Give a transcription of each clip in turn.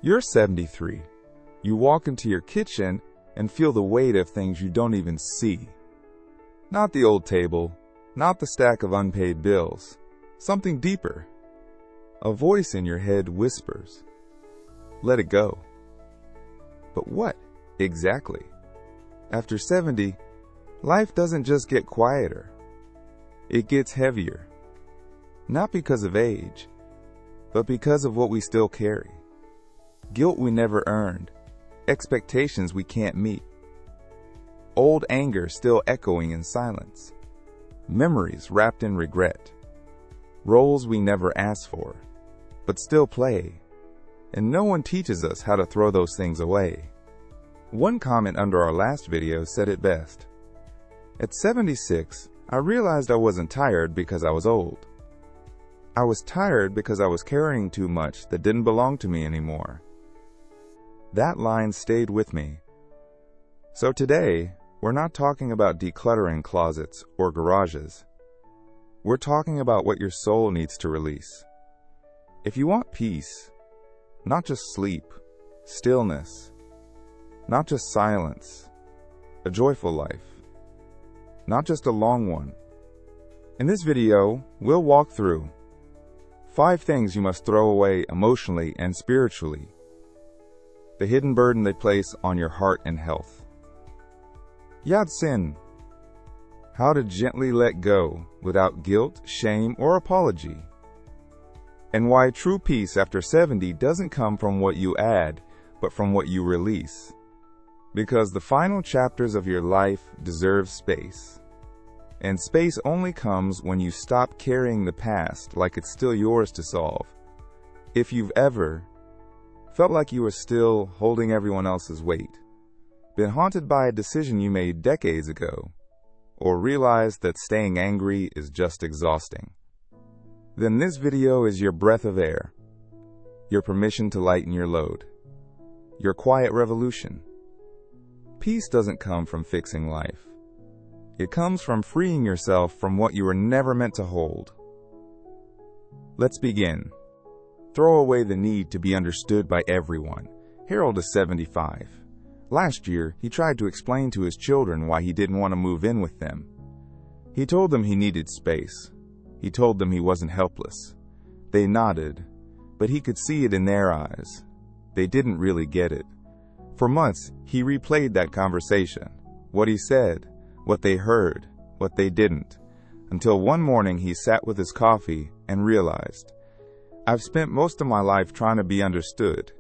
You're 73. You walk into your kitchen and feel the weight of things you don't even see. Not the old table, not the stack of unpaid bills. Something deeper. A voice in your head whispers, "Let it go." But what, exactly? After 70, life doesn't just get quieter. It gets heavier. Not because of age, but because of what we still carry. Guilt we never earned, expectations we can't meet, old anger still echoing in silence, memories wrapped in regret, roles we never asked for, but still play, and no one teaches us how to throw those things away. One comment under our last video said it best. At 76, I realized I wasn't tired because I was old. I was tired because I was carrying too much that didn't belong to me anymore. That line stayed with me. So today, we're not talking about decluttering closets or garages. We're talking about what your soul needs to release. If you want peace, not just sleep, stillness, not just silence, a joyful life, not just a long one. In this video, we'll walk through 5 things you must throw away emotionally and spiritually. The hidden burden they place on your heart and health. Yad Sin. How to gently let go without guilt, shame, or apology. And why true peace after 70 doesn't come from what you add, but from what you release. Because the final chapters of your life deserve space. And space only comes when you stop carrying the past like it's still yours to solve. If you've ever felt like you were still holding everyone else's weight, been haunted by a decision you made decades ago, or realized that staying angry is just exhausting, then this video is your breath of air, your permission to lighten your load, your quiet revolution. Peace doesn't come from fixing life. It comes from freeing yourself from what you were never meant to hold. Let's begin. Throw away the need to be understood by everyone. Harold is 75. Last year, he tried to explain to his children why he didn't want to move in with them. He told them he needed space. He told them he wasn't helpless. They nodded, but he could see it in their eyes. They didn't really get it. For months, he replayed that conversation. What he said, what they heard, what they didn't, until one morning he sat with his coffee and realized, I've spent most of my life trying to be understood.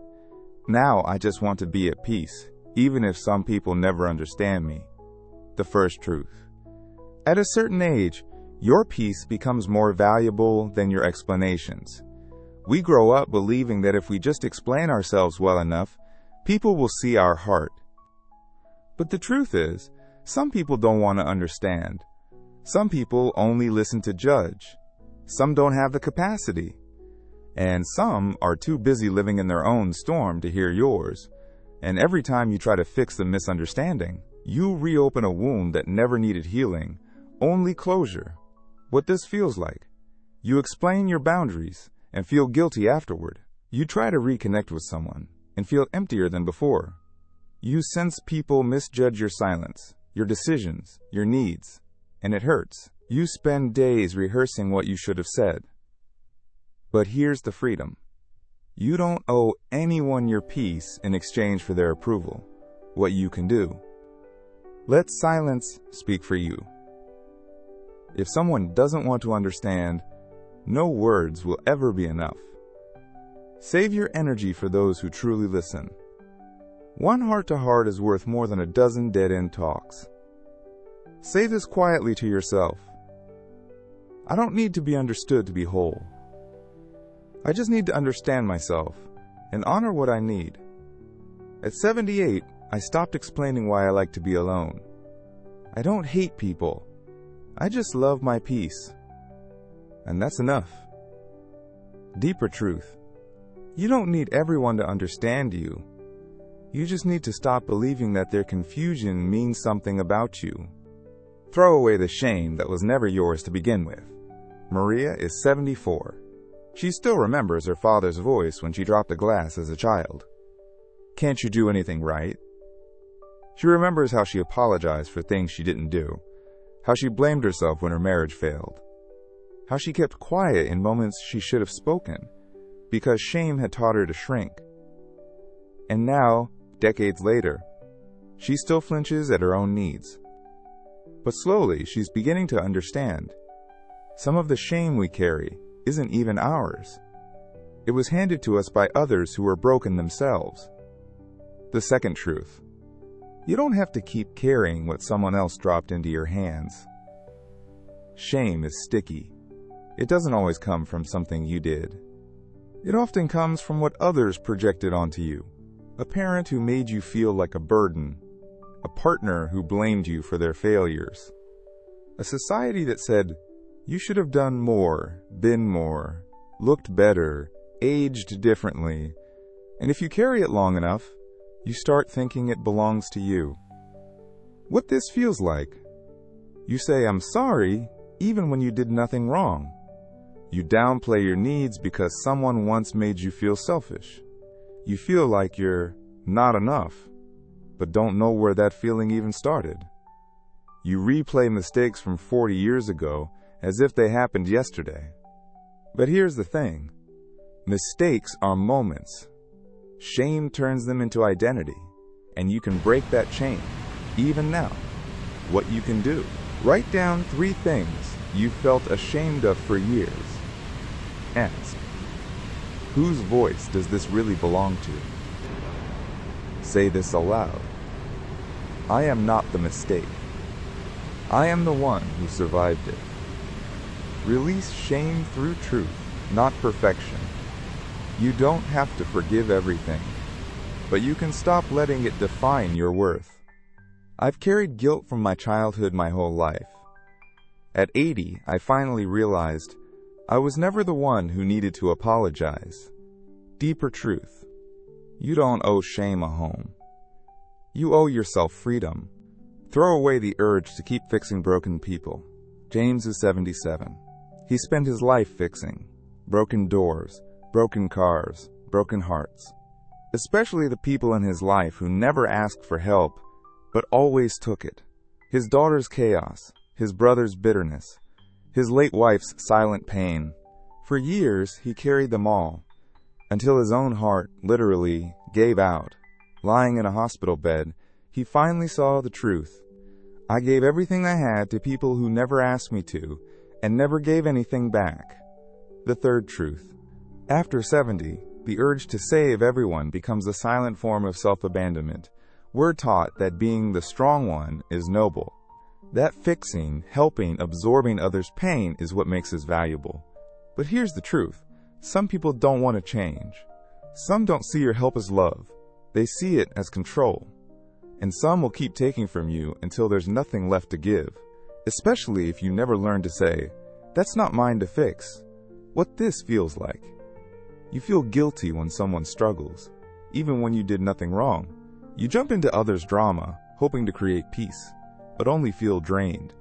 Now I just want to be at peace, even if some people never understand me. The first truth. At a certain age, your peace becomes more valuable than your explanations. We grow up believing that if we just explain ourselves well enough, people will see our heart. But the truth is, some people don't want to understand. Some people only listen to judge. Some don't have the capacity. And some are too busy living in their own storm to hear yours. And every time you try to fix the misunderstanding, you reopen a wound that never needed healing, only closure. What this feels like. You explain your boundaries and feel guilty afterward. You try to reconnect with someone and feel emptier than before. You sense people misjudge your silence, your decisions, your needs, and it hurts. You spend days rehearsing what you should have said. But here's the freedom. You don't owe anyone your peace in exchange for their approval. What you can do. Let silence speak for you. If someone doesn't want to understand, no words will ever be enough. Save your energy for those who truly listen. One heart-to-heart is worth more than a dozen dead-end talks. Say this quietly to yourself. I don't need to be understood to be whole. I just need to understand myself and honor what I need. At 78, I stopped explaining why I like to be alone. I don't hate people. I just love my peace. And that's enough. Deeper truth. You don't need everyone to understand you. You just need to stop believing that their confusion means something about you. Throw away the shame that was never yours to begin with. Maria is 74. She still remembers her father's voice when she dropped a glass as a child. Can't you do anything right? She remembers how she apologized for things she didn't do, how she blamed herself when her marriage failed, how she kept quiet in moments she should have spoken, because shame had taught her to shrink. And now, decades later, she still flinches at her own needs. But slowly, she's beginning to understand. Some of the shame we carry isn't even ours. It was handed to us by others who were broken themselves. The second truth: you don't have to keep carrying what someone else dropped into your hands. Shame is sticky. It doesn't always come from something you did. It often comes from what others projected onto you. A parent who made you feel like a burden. A partner who blamed you for their failures. A society that said, you should have done more, been more, looked better, aged differently. And if you carry it long enough, you start thinking it belongs to you. What this feels like: you say, I'm sorry, even when you did nothing wrong. You downplay your needs because someone once made you feel selfish. You feel like you're not enough, but don't know where that feeling even started. You replay mistakes from 40 years ago as if they happened yesterday. But here's the thing: mistakes are moments. Shame turns them into identity, and you can break that chain, even now. What you can do: write down 3 things you felt ashamed of for years. Ask, whose voice does this really belong to? Say this aloud: I am not the mistake. I am the one who survived it. Release shame through truth, not perfection. You don't have to forgive everything, but you can stop letting it define your worth. I've carried guilt from my childhood my whole life. At 80, I finally realized I was never the one who needed to apologize. Deeper truth: you don't owe shame a home. You owe yourself freedom. Throw away the urge to keep fixing broken people. James is 77. He spent his life fixing broken doors, broken cars, broken hearts. Especially the people in his life who never asked for help, but always took it. His daughter's chaos, his brother's bitterness, his late wife's silent pain. For years, he carried them all, until his own heart literally gave out. Lying in a hospital bed, he finally saw the truth. I gave everything I had to people who never asked me to, and never gave anything back. The third truth: after 70, the urge to save everyone becomes a silent form of self-abandonment. We're taught that being the strong one is noble. That fixing, helping, absorbing others' pain is what makes us valuable. But here's the truth: some people don't want to change. Some don't see your help as love. They see it as control. And some will keep taking from you until there's nothing left to give. Especially if you never learn to say, that's not mine to fix. What this feels like. You feel guilty when someone struggles, even when you did nothing wrong. You jump into others' drama, hoping to create peace, but only feel drained.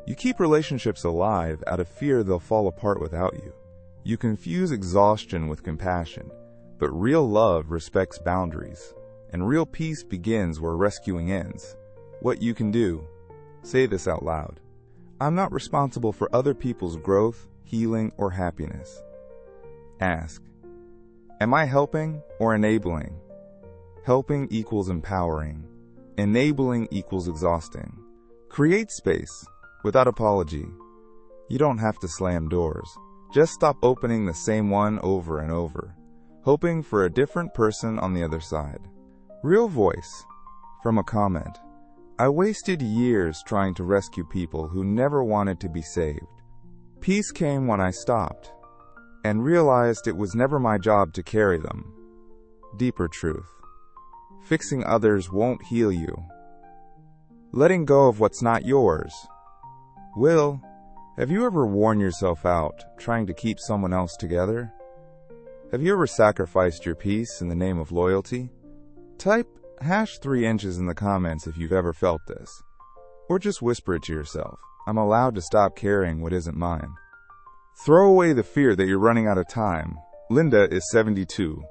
You keep relationships alive out of fear they'll fall apart without you. You confuse exhaustion with compassion, but real love respects boundaries, and real peace begins where rescuing ends. What you can do: say this out loud: I'm not responsible for other people's growth, healing, or happiness. Ask, am I helping or enabling? Helping equals empowering. Enabling equals exhausting. Create space without apology. You don't have to slam doors. Just stop opening the same one over and over, hoping for a different person on the other side. Real voice. From a comment: I wasted years trying to rescue people who never wanted to be saved. Peace came when I stopped and realized it was never my job to carry them. Deeper truth. Fixing others won't heal you. Letting go of what's not yours will. Have you ever worn yourself out trying to keep someone else together? Have you ever sacrificed your peace in the name of loyalty? Type #3inches in the comments if you've ever felt this. Or just whisper it to yourself: I'm allowed to stop carrying what isn't mine. Throw away the fear that you're running out of time. Linda is 72.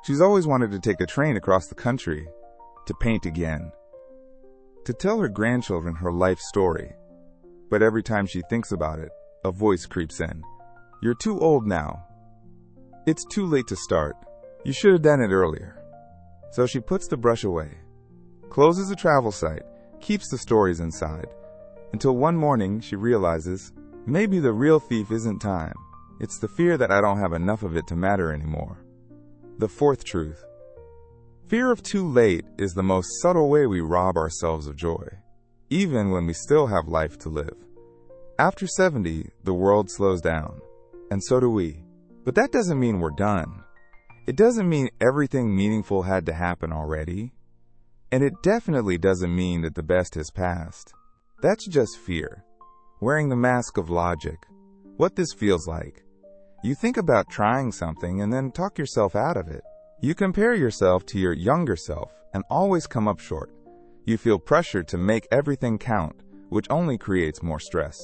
She's always wanted to take a train across the country, to paint again, to tell her grandchildren her life story. But every time she thinks about it, a voice creeps in. You're too old now. It's too late to start. You should have done it earlier. So she puts the brush away, closes the travel site, keeps the stories inside, until one morning she realizes, maybe the real thief isn't time. It's the fear that I don't have enough of it to matter anymore. The fourth truth. Fear of too late is the most subtle way we rob ourselves of joy, even when we still have life to live. After 70, the world slows down, and so do we. But that doesn't mean we're done. It doesn't mean everything meaningful had to happen already. And it definitely doesn't mean that the best has passed. That's just fear, wearing the mask of logic. What this feels like. You think about trying something and then talk yourself out of it. You compare yourself to your younger self and always come up short. You feel pressured to make everything count, which only creates more stress.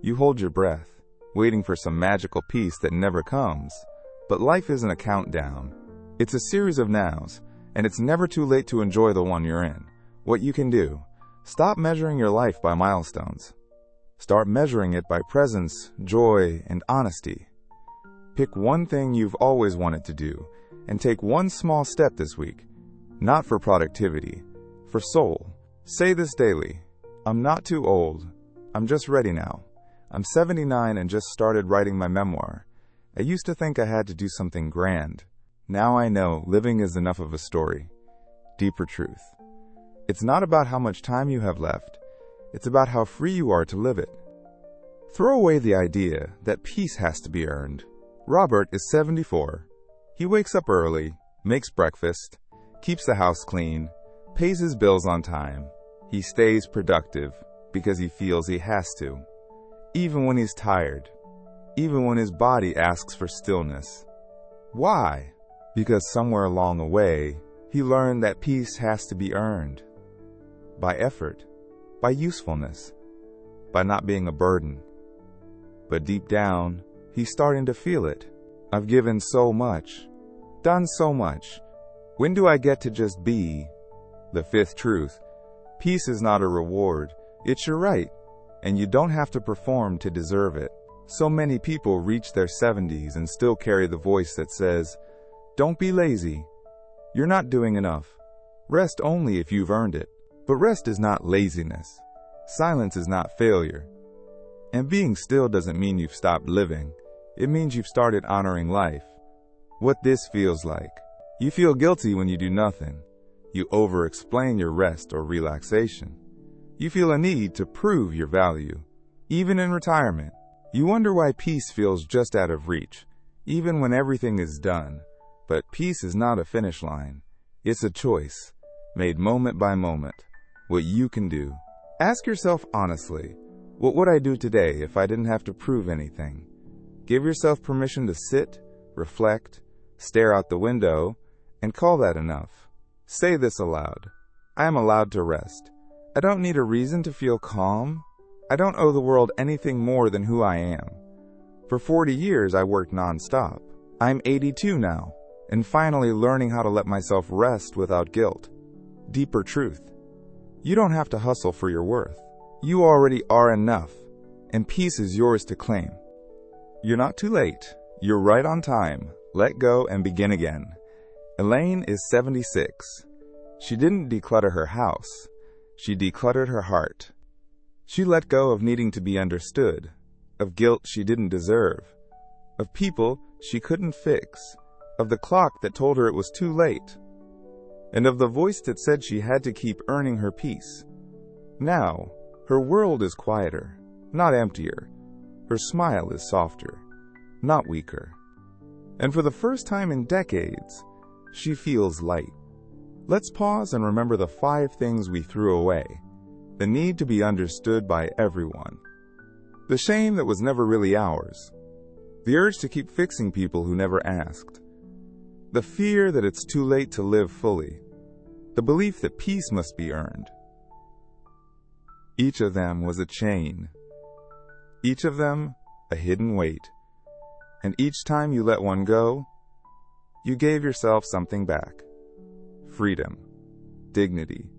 You hold your breath, waiting for some magical peace that never comes. But life isn't a countdown. It's a series of nows, and it's never too late to enjoy the one you're in. What you can do: stop measuring your life by milestones. Start measuring it by presence, joy, and honesty. Pick one thing you've always wanted to do, and take one small step this week. Not for productivity, for soul. Say this daily: I'm not too old. I'm just ready now. I'm 79 and just started writing my memoir. I used to think I had to do something grand. Now I know living is enough of a story. Deeper truth. It's not about how much time you have left. It's about how free you are to live it. Throw away the idea that peace has to be earned. Robert is 74. He wakes up early, makes breakfast, keeps the house clean, pays his bills on time. He stays productive because he feels he has to, even when he's tired. Even when his body asks for stillness. Why? Because somewhere along the way, he learned that peace has to be earned. By effort, by usefulness, by not being a burden. But deep down, he's starting to feel it. I've given so much, done so much. When do I get to just be? The fifth truth. Peace is not a reward. It's your right, and you don't have to perform to deserve it. So many people reach their 70s and still carry the voice that says, don't be lazy. You're not doing enough. Rest only if you've earned it. But rest is not laziness. Silence is not failure. And being still doesn't mean you've stopped living. It means you've started honoring life. What this feels like. You feel guilty when you do nothing. You over-explain your rest or relaxation. You feel a need to prove your value. Even in retirement. You wonder why peace feels just out of reach, even when everything is done. But peace is not a finish line. It's a choice, made moment by moment. What you can do. Ask yourself honestly, what would I do today if I didn't have to prove anything? Give yourself permission to sit, reflect, stare out the window, and call that enough. Say this aloud. I am allowed to rest. I don't need a reason to feel calm. I don't owe the world anything more than who I am. For 40 years, I worked nonstop. I'm 82 now, and finally learning how to let myself rest without guilt. Deeper truth. You don't have to hustle for your worth. You already are enough, and peace is yours to claim. You're not too late. You're right on time. Let go and begin again. Elaine is 76. She didn't declutter her house. She decluttered her heart. She let go of needing to be understood, of guilt she didn't deserve, of people she couldn't fix, of the clock that told her it was too late, and of the voice that said she had to keep earning her peace. Now, her world is quieter, not emptier. Her smile is softer, not weaker. And for the first time in decades, she feels light. Let's pause and remember the 5 things we threw away. The need to be understood by everyone. The shame that was never really ours. The urge to keep fixing people who never asked. The fear that it's too late to live fully. The belief that peace must be earned. Each of them was a chain. Each of them a hidden weight. And each time you let one go, you gave yourself something back. Freedom, dignity,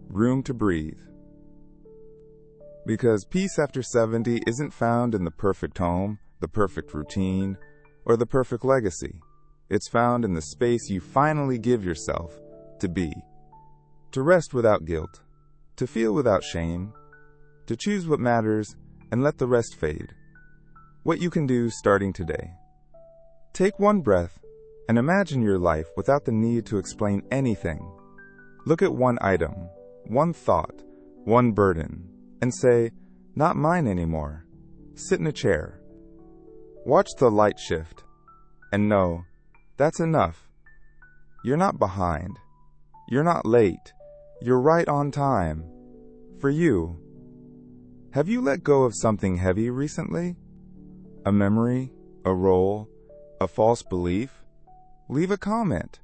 room to breathe. Because peace after 70 isn't found in the perfect home, the perfect routine, or the perfect legacy. It's found in the space you finally give yourself to be. To rest without guilt, to feel without shame, to choose what matters and let the rest fade. What you can do starting today. Take one breath and imagine your life without the need to explain anything. Look at one item, one thought, one burden, and say, "Not mine anymore." Sit in a chair. Watch the light shift, and know, that's enough. You're not behind. You're not late. You're right on time. For you. Have you let go of something heavy recently? A memory? A role? A false belief? Leave a comment.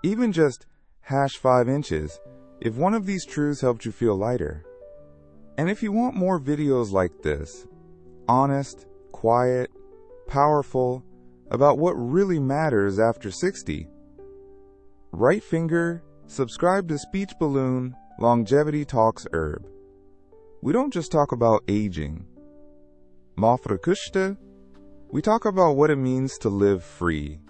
Even just #5 inches if one of these truths helped you feel lighter. And if you want more videos like this, honest, quiet, powerful, about what really matters after 60, right finger, subscribe to Speech Balloon Longevity Talks Herb. We don't just talk about aging. Mafra Kushta, we talk about what it means to live free.